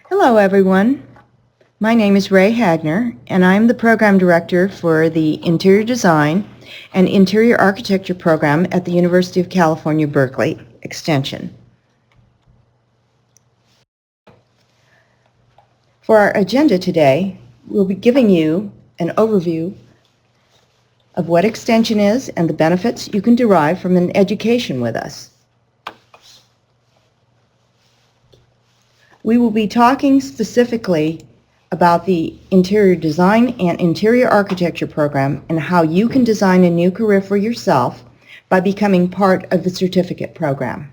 Hello, everyone. My name is Rae Hagner, and I'm the Program Director for the Interior Design and Interior Architecture program at the University of California, Berkeley Extension. For our agenda today, we'll be giving you an overview of what Extension is and the benefits you can derive from an education with us. We will be talking specifically about the Interior Design and Interior Architecture program and how you can design a new career for yourself by becoming part of the certificate program.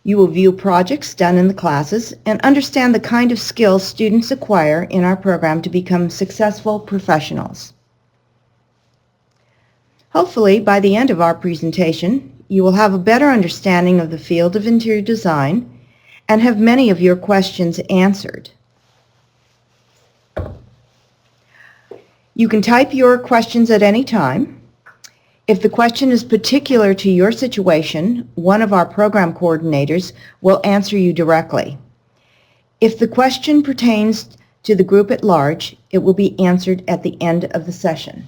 You will view projects done in the classes and understand the kind of skills students acquire in our program to become successful professionals. Hopefully, by the end of our presentation, you will have a better understanding of the field of interior design and have many of your questions answered. You can type your questions at any time. If the question is particular to your situation, one of our program coordinators will answer you directly. If the question pertains to the group at large, it will be answered at the end of the session.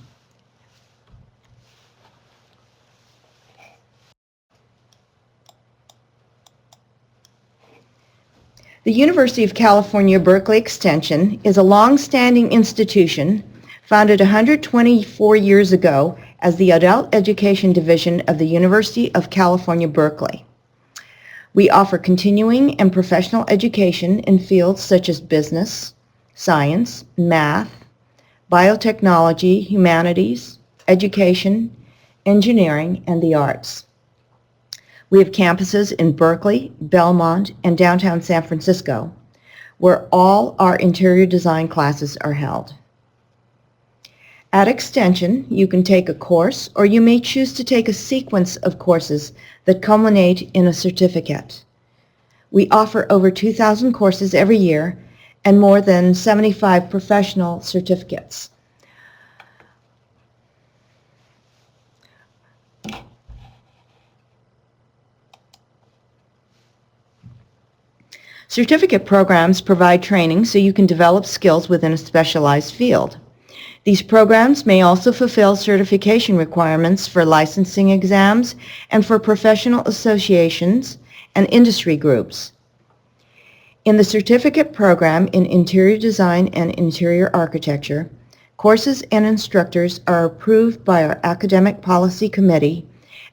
The University of California, Berkeley Extension is a long-standing institution founded 124 years ago as the Adult Education Division of the University of California, Berkeley. We offer continuing and professional education in fields such as business, science, math, biotechnology, humanities, education, engineering, and the arts. We have campuses in Berkeley, Belmont, and downtown San Francisco, where all our interior design classes are held. At Extension, you can take a course, or you may choose to take a sequence of courses that culminate in a certificate. We offer over 2,000 courses every year and more than 75 professional certificates. Certificate programs provide training so you can develop skills within a specialized field. These programs may also fulfill certification requirements for licensing exams and for professional associations and industry groups. In the certificate program in Interior Design and Interior Architecture, courses and instructors are approved by our Academic Policy Committee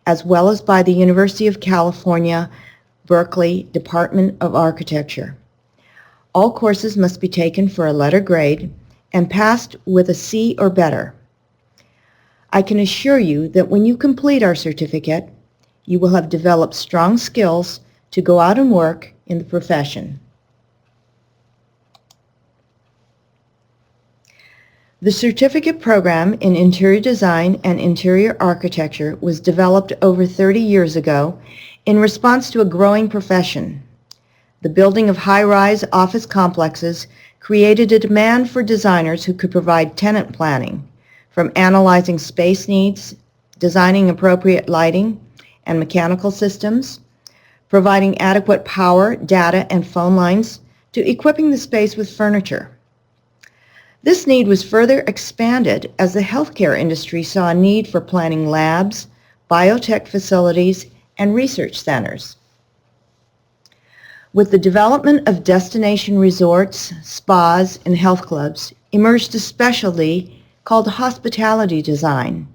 as well as by the University of California Berkeley Department of Architecture. All courses must be taken for a letter grade and passed with a C or better. I can assure you that when you complete our certificate, you will have developed strong skills to go out and work in the profession. The certificate program in Interior Design and Interior Architecture was developed over 30 years ago in response to a growing profession. The building of high-rise office complexes created a demand for designers who could provide tenant planning, from analyzing space needs, designing appropriate lighting and mechanical systems, providing adequate power, data, and phone lines, to equipping the space with furniture. This need was further expanded as the healthcare industry saw a need for planning labs, biotech facilities, and research centers. With the development of destination resorts, spas, and health clubs, emerged a specialty called hospitality design.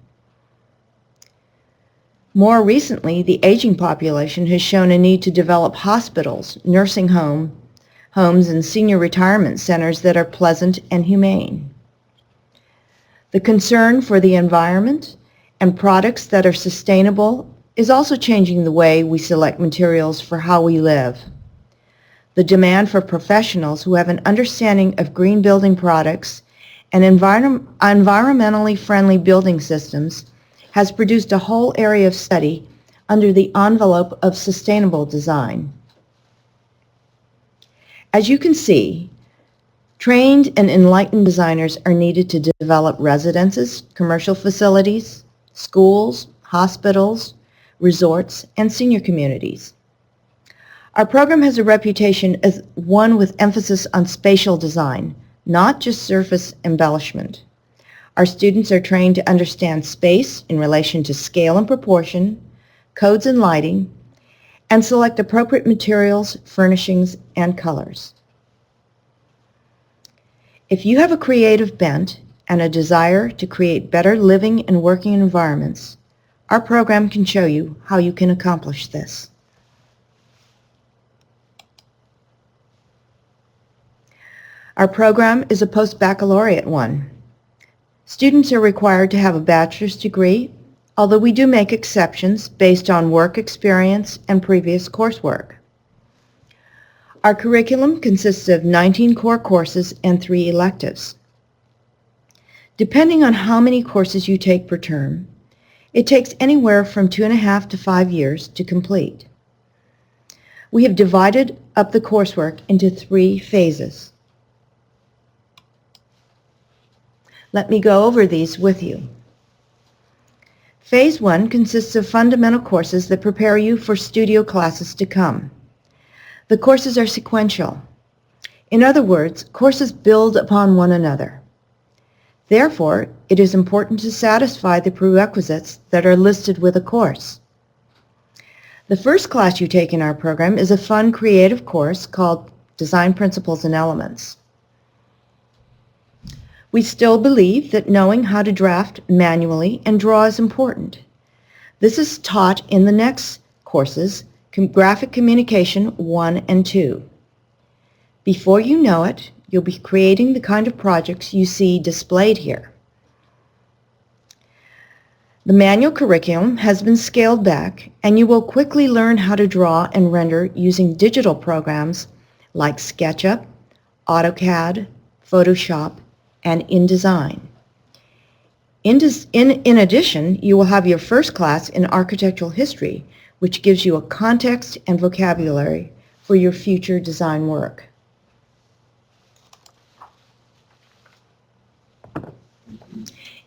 More recently, the aging population has shown a need to develop hospitals, nursing homes, and senior retirement centers that are pleasant and humane. The concern for the environment and products that are sustainable is also changing the way we select materials for how we live. The demand for professionals who have an understanding of green building products and environmentally friendly building systems has produced a whole area of study under the envelope of sustainable design. As you can see, trained and enlightened designers are needed to develop residences, commercial facilities, schools, hospitals, resorts, and senior communities. Our program has a reputation as one with emphasis on spatial design, not just surface embellishment. Our students are trained to understand space in relation to scale and proportion, codes and lighting, and select appropriate materials, furnishings, and colors. If you have a creative bent and a desire to create better living and working environments, our program can show you how you can accomplish this. Our program is a post-baccalaureate one. Students are required to have a bachelor's degree, although we do make exceptions based on work experience and previous coursework. Our curriculum consists of 19 core courses and 3 electives. Depending on how many courses you take per term, it takes anywhere from 2.5 to 5 years to complete. We have divided up the coursework into 3 phases. Let me go over these with you. Phase 1 consists of fundamental courses that prepare you for studio classes to come. The courses are sequential. In other words, courses build upon one another. Therefore, it is important to satisfy the prerequisites that are listed with a course. The first class you take in our program is a fun, creative course called Design Principles and Elements. We still believe that knowing how to draft manually and draw is important. This is taught in the next courses, Graphic Communication 1 and 2. Before you know it, you'll be creating the kind of projects you see displayed here. The manual curriculum has been scaled back, and you will quickly learn how to draw and render using digital programs like SketchUp, AutoCAD, Photoshop, and InDesign. In addition, you will have your first class in architectural history, which gives you a context and vocabulary for your future design work.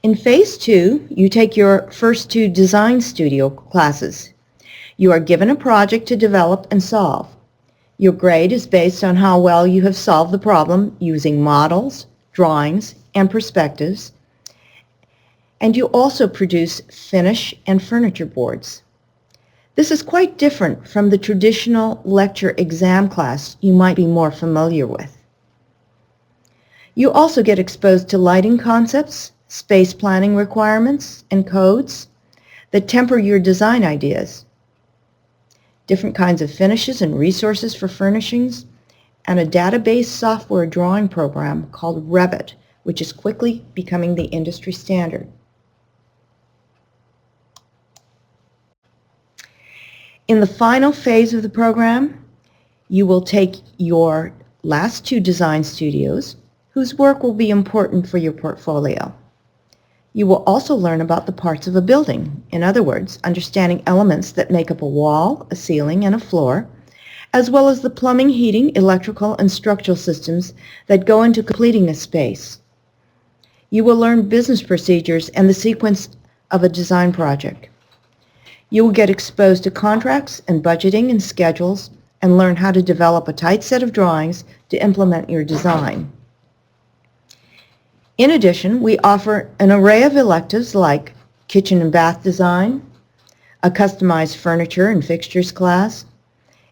In Phase 2, you take your first 2 design studio classes. You are given a project to develop and solve. Your grade is based on how well you have solved the problem using models, drawings, and perspectives, and you also produce finish and furniture boards. This is quite different from the traditional lecture exam class you might be more familiar with. You also get exposed to lighting concepts, space planning requirements, and codes that temper your design ideas, different kinds of finishes and resources for furnishings, and a database software drawing program called Revit, which is quickly becoming the industry standard. In the final phase of the program, you will take your last 2 design studios, whose work will be important for your portfolio. You will also learn about the parts of a building, in other words, understanding elements that make up a wall, a ceiling, and a floor, as well as the plumbing, heating, electrical, and structural systems that go into completing a space. You will learn business procedures and the sequence of a design project. You will get exposed to contracts and budgeting and schedules and learn how to develop a tight set of drawings to implement your design. In addition, we offer an array of electives like kitchen and bath design, a customized furniture and fixtures class,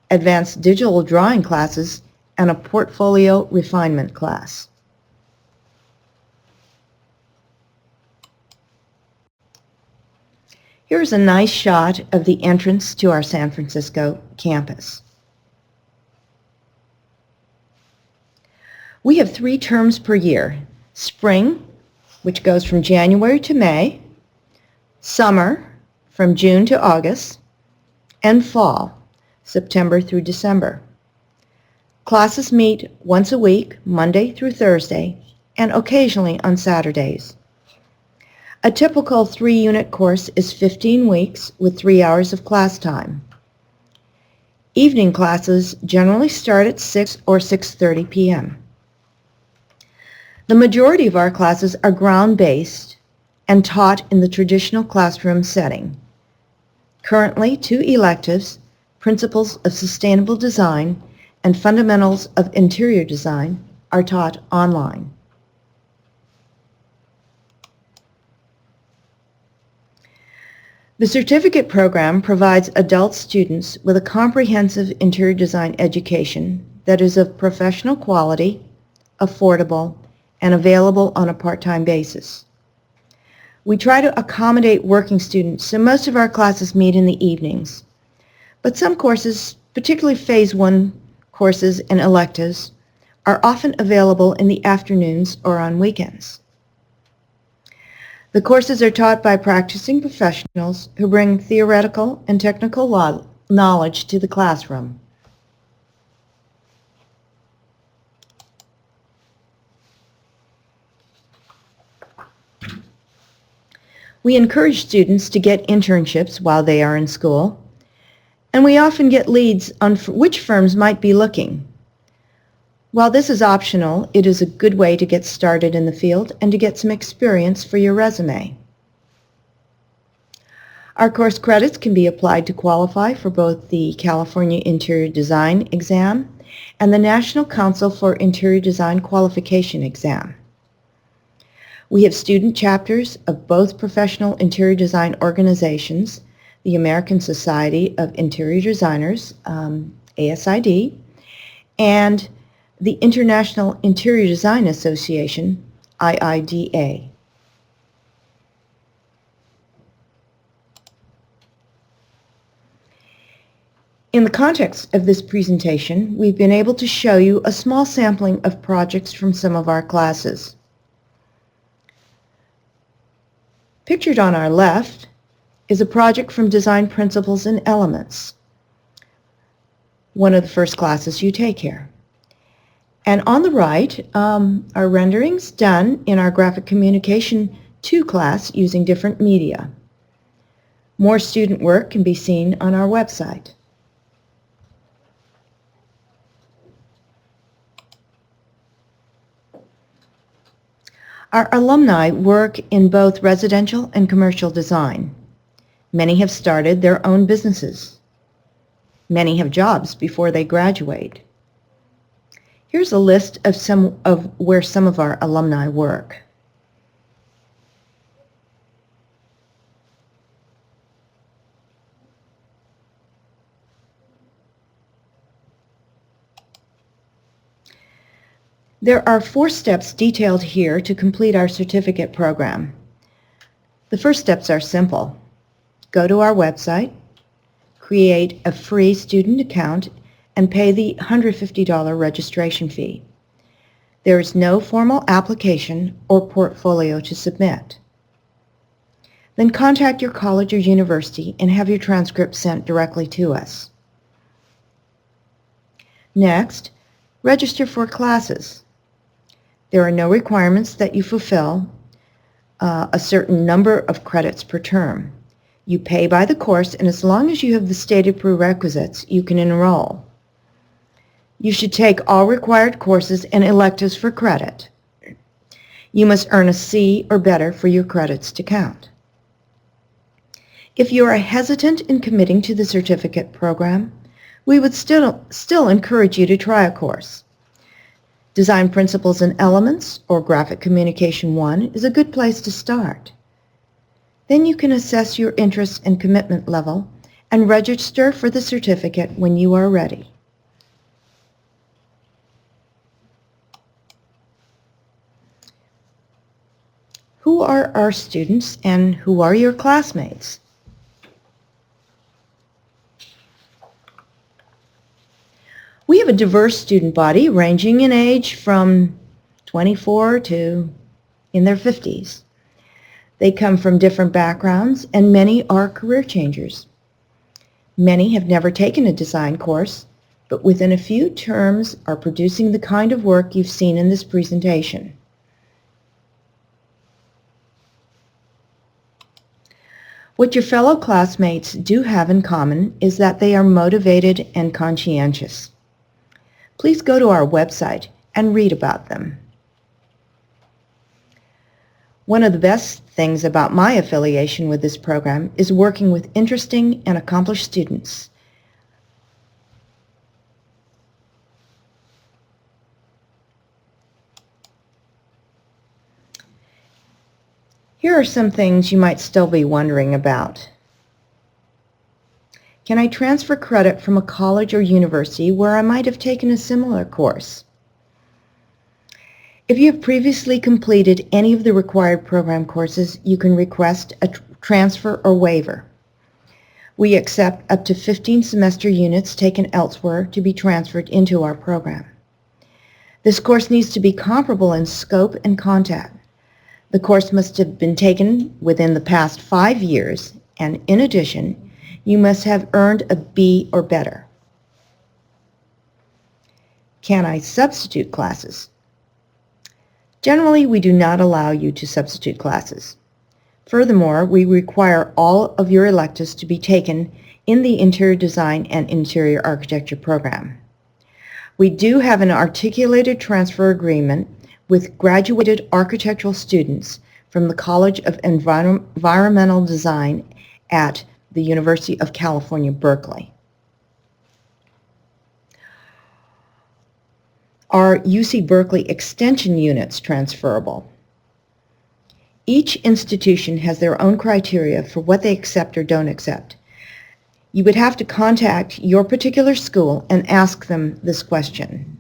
advanced digital drawing classes, and a portfolio refinement class. Here's a nice shot of the entrance to our San Francisco campus. We have 3 terms per year: spring, which goes from January to May, summer, from June to August, and fall, September through December. Classes meet once a week, Monday through Thursday, and occasionally on Saturdays. A typical 3-unit course is 15 weeks with 3 hours of class time. Evening classes generally start at 6 or 6:30 p.m. The majority of our classes are ground-based and taught in the traditional classroom setting. Currently, 2 electives, Principles of Sustainable Design, and Fundamentals of Interior Design are taught online. The certificate program provides adult students with a comprehensive interior design education that is of professional quality, affordable, and available on a part-time basis. We try to accommodate working students, so most of our classes meet in the evenings. But some courses, particularly Phase 1 courses and electives, are often available in the afternoons or on weekends. The courses are taught by practicing professionals who bring theoretical and technical knowledge to the classroom. We encourage students to get internships while they are in school, and we often get leads on which firms might be looking. While this is optional, it is a good way to get started in the field and to get some experience for your resume. Our course credits can be applied to qualify for both the California Interior Design exam and the National Council for Interior Design Qualification exam. We have student chapters of both professional interior design organizations, the American Society of Interior Designers, ASID, and the International Interior Design Association, IIDA. In the context of this presentation, we've been able to show you a small sampling of projects from some of our classes. Pictured on our left is a project from Design Principles and Elements, one of the first classes you take here. And on the right are renderings done in our Graphic Communication 2 class using different media. More student work can be seen on our website. Our alumni work in both residential and commercial design. Many have started their own businesses. Many have jobs before they graduate. Here's a list of where some of our alumni work. There are 4 steps detailed here to complete our certificate program. The first steps are simple. Go to our website, create a free student account, and pay the $150 registration fee. There is no formal application or portfolio to submit. Then contact your college or university and have your transcript sent directly to us. Next, register for classes. There are no requirements that you fulfill a certain number of credits per term. You pay by the course, and as long as you have the stated prerequisites, you can enroll. You should take all required courses and electives for credit. You must earn a C or better for your credits to count. If you are hesitant in committing to the certificate program, we would still encourage you to try a course. Design Principles and Elements, or Graphic Communication 1, is a good place to start. Then you can assess your interest and commitment level and register for the certificate when you are ready. Who are our students and who are your classmates? We have a diverse student body ranging in age from 24 to in their 50s. They come from different backgrounds, and many are career changers. Many have never taken a design course, but within a few terms are producing the kind of work you've seen in this presentation. What your fellow classmates do have in common is that they are motivated and conscientious. Please go to our website and read about them. One of the best things about my affiliation with this program is working with interesting and accomplished students. Here are some things you might still be wondering about. Can I transfer credit from a college or university where I might have taken a similar course? If you have previously completed any of the required program courses, you can request a transfer or waiver. We accept up to 15 semester units taken elsewhere to be transferred into our program. This course needs to be comparable in scope and content. The course must have been taken within the past 5 years, and in addition, you must have earned a B or better. Can I substitute classes? Generally, we do not allow you to substitute classes. Furthermore, we require all of your electives to be taken in the Interior Design and Interior Architecture program. We do have an articulated transfer agreement with graduated architectural students from the College of Environmental Design at the University of California, Berkeley. Are UC Berkeley extension units transferable? Each institution has their own criteria for what they accept or don't accept. You would have to contact your particular school and ask them this question.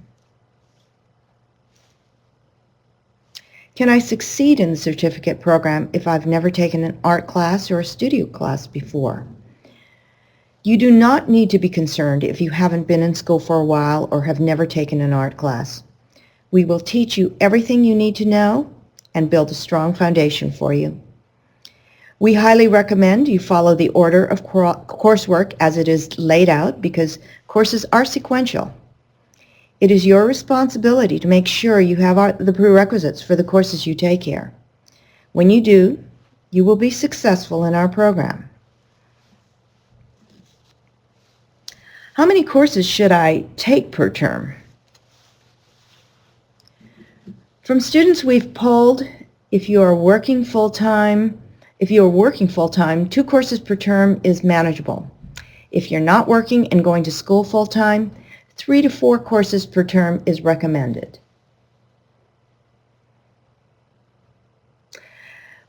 Can I succeed in the certificate program if I've never taken an art class or a studio class before? You do not need to be concerned if you haven't been in school for a while or have never taken an art class. We will teach you everything you need to know and build a strong foundation for you. We highly recommend you follow the order of coursework as it is laid out because courses are sequential. It is your responsibility to make sure you have the prerequisites for the courses you take here. When you do, you will be successful in our program. How many courses should I take per term? From students we've polled, if you are working full-time, 2 courses per term is manageable. If you're not working and going to school full-time, 3 to 4 courses per term is recommended.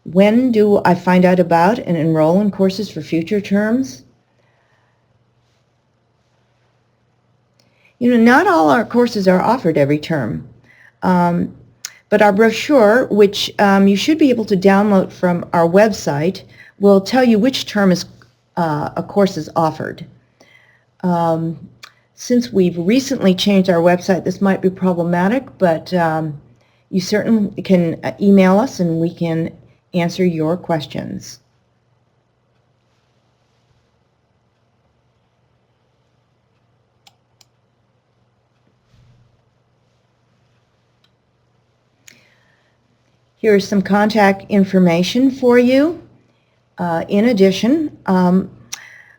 When do I find out about and enroll in courses for future terms? Not all our courses are offered every term. But our brochure, which you should be able to download from our website, will tell you which term a course is offered. Since we've recently changed our website, this might be problematic, but you certainly can email us and we can answer your questions. Here's some contact information for you. In addition,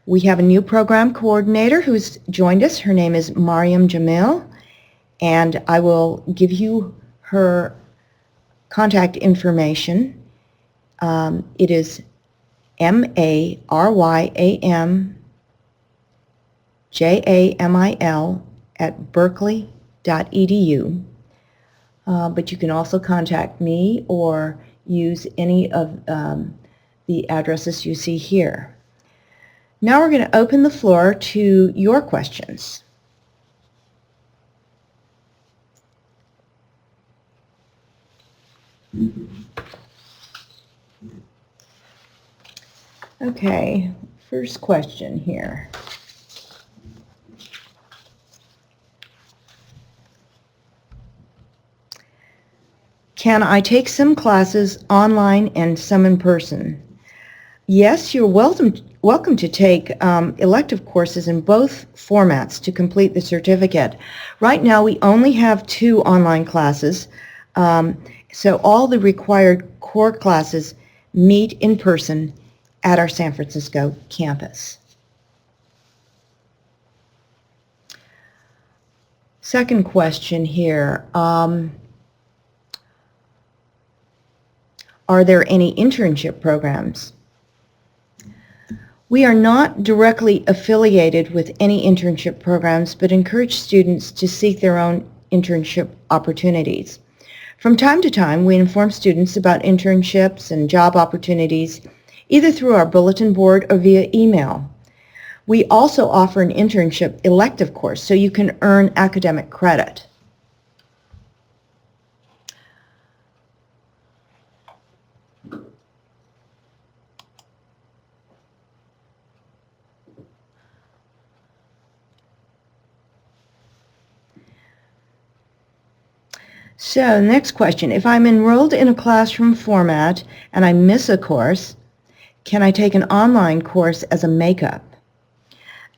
we have a new program coordinator who's joined us. Her name is Mariam Jamil, and I will give you her contact information. It is maryamjamil@berkeley.edu. But you can also contact me or use any of the addresses you see here. Now we're going to open the floor to your questions. Okay, first question here. Can I take some classes online and some in person? Yes, you're welcome to take elective courses in both formats to complete the certificate. Right now we only have 2 online classes, so all the required core classes meet in person at our San Francisco campus. Second question here. Are there any internship programs? We are not directly affiliated with any internship programs, but encourage students to seek their own internship opportunities. From time to time, we inform students about internships and job opportunities, either through our bulletin board or via email. We also offer an internship elective course so you can earn academic credit. So, next question. If I'm enrolled in a classroom format and I miss a course, can I take an online course as a makeup?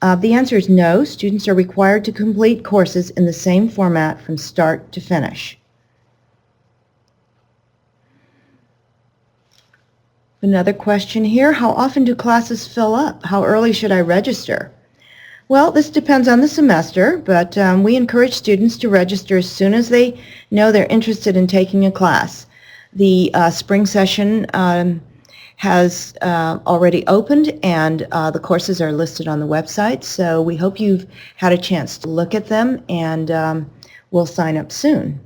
The answer is no. Students are required to complete courses in the same format from start to finish. Another question here. How often do classes fill up? How early should I register? Well, this depends on the semester, but we encourage students to register as soon as they know they're interested in taking a class. The spring session has already opened, and the courses are listed on the website, so we hope you've had a chance to look at them, and we'll sign up soon.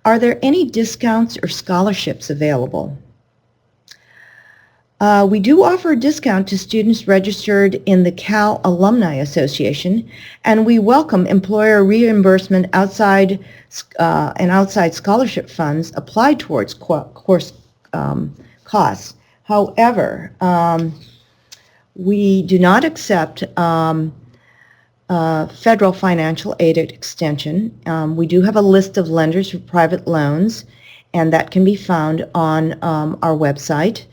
Are there any discounts or scholarships available? We do offer a discount to students registered in the Cal Alumni Association, and we welcome employer reimbursement outside scholarship funds applied towards course costs. However, we do not accept federal financial aid extension. We do have a list of lenders for private loans, and that can be found on our website.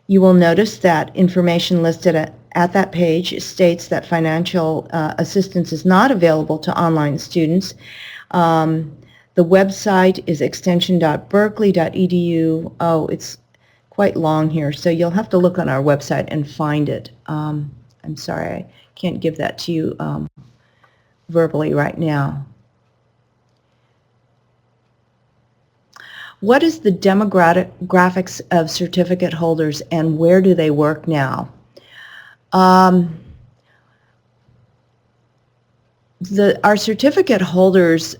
You will notice that information listed at that page states that financial assistance is not available to online students. The website is extension.berkeley.edu. Oh, it's quite long here, so you'll have to look on our website and find it. I'm sorry, I can't give that to you verbally right now. What is the demographics of certificate holders and where do they work now? Our certificate holders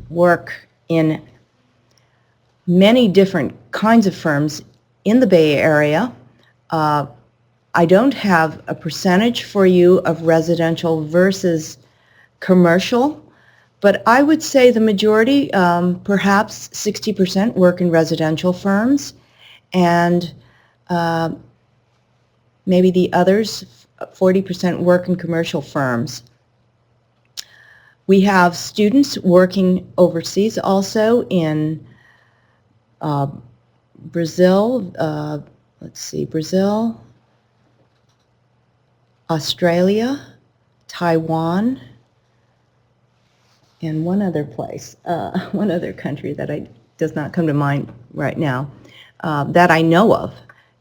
work in many different kinds of firms in the Bay Area. I don't have a percentage for you of residential versus commercial, but I would say the majority, perhaps 60%, work in residential firms, and maybe the others, 40%, work in commercial firms. We have students working overseas also in Brazil, Brazil, Australia, Taiwan, and one other place, one other country that does not come to mind right now, that I know of.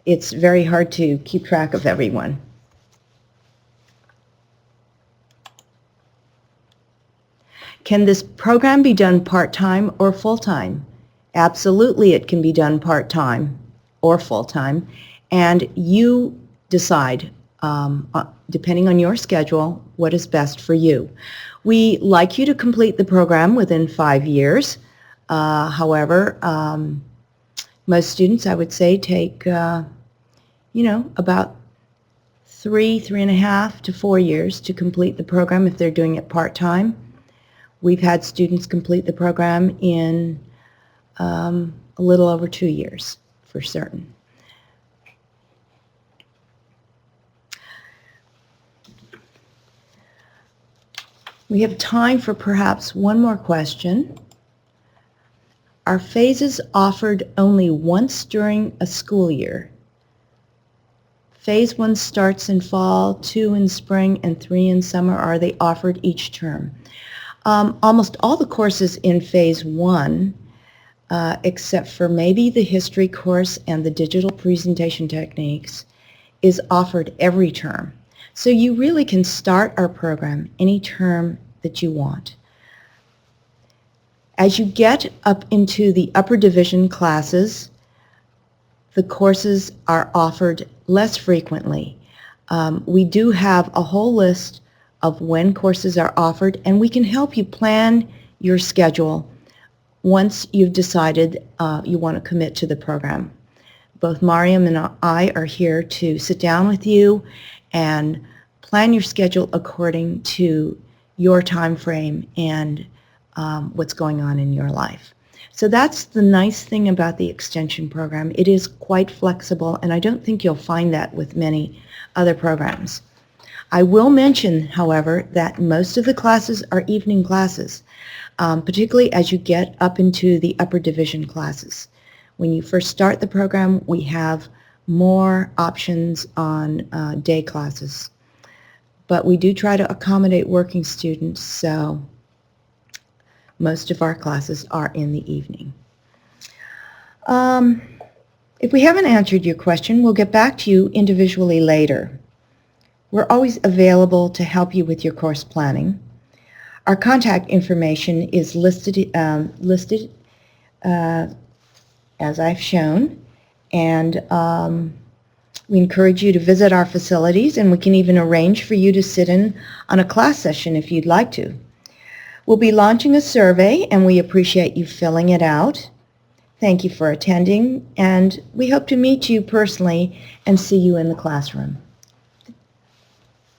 It's very hard to keep track of everyone. Can this program be done part-time or full-time? Absolutely, it can be done part-time or full-time, and you decide, depending on your schedule, what is best for you. We like you to complete the program within 5 years. However, most students, I would say, take, about 3.5 to 4 years to complete the program if they're doing it part-time. We've had students complete the program in a little over 2 years, for certain. We have time for perhaps one more question. Are phases offered only once during a school year? Phase 1 starts in fall, 2 in spring, and 3 in summer. Are they offered each term? Almost all the courses in Phase 1, except for maybe the history course and the digital presentation techniques, is offered every term. So you really can start our program any term that you want. As you get up into the upper division classes, the courses are offered less frequently. We do have a whole list of when courses are offered, and we can help you plan your schedule once you've decided you want to commit to the program. Both Mariam and I are here to sit down with you and plan your schedule according to your time frame and what's going on in your life. So that's the nice thing about the extension program. It is quite flexible, and I don't think you'll find that with many other programs. I will mention, however, that most of the classes are evening classes, particularly as you get up into the upper division classes. When you first start the program, we have more options on day classes. But we do try to accommodate working students, so most of our classes are in the evening. If we haven't answered your question, we'll get back to you individually later. We're always available to help you with your course planning. Our contact information is listed as I've shown, and we encourage you to visit our facilities, and we can even arrange for you to sit in on a class session if you'd like to. We'll be launching a survey, and we appreciate you filling it out. Thank you for attending, and we hope to meet you personally and see you in the classroom.